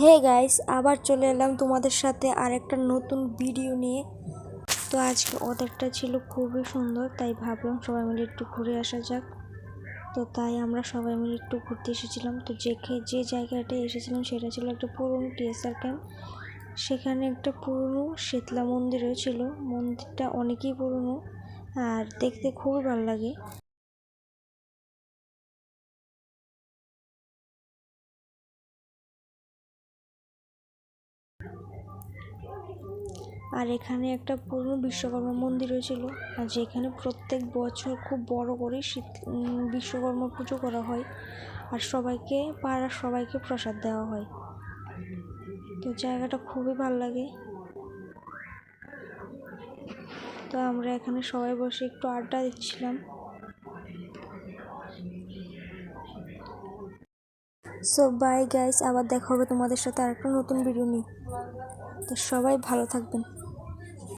Hey guys, আবার চলে এলাম তোমাদের সাথে আরেকটা নতুন ভিডিও নিয়ে। তো আজকে ওদেরটা ছিল খুবই সুন্দর, তাই ভাবলাম সবাই মিলে একটু ঘুরে আসা যাক। তো তাই আমরা সবাই মিলে একটু ঘুরতে এসেছিলাম। তো যে জায়গাটায় এসেছিলাম সেটা ছিল একটা পুরনো টিএসআর ক্যাম্প। সেখানে একটা পুরনো শীতলা মন্দিরও ছিল। মন্দিরটা অনেকই পুরনো আর দেখতে খুবই ভালো লাগে। আর এখানে একটা পুরনো বিশ্বকর্মা মন্দিরও ছিল, আর যেখানে প্রত্যেক বছর খুব বড় করে বিশ্বকর্মা পুজো করা হয় আর পাড়ার সবাইকে প্রসাদ দেওয়া হয়। তো জায়গাটা খুবই ভালো লাগে। তো আমরা এখানে সবাই বসে একটু আড্ডা দিচ্ছিলাম। সো বাই গাইস, আবার দেখা হবে তোমাদের সাথে আরেকটা নতুন ভিডিও নিয়ে। তো সবাই ভালো থাকবেন।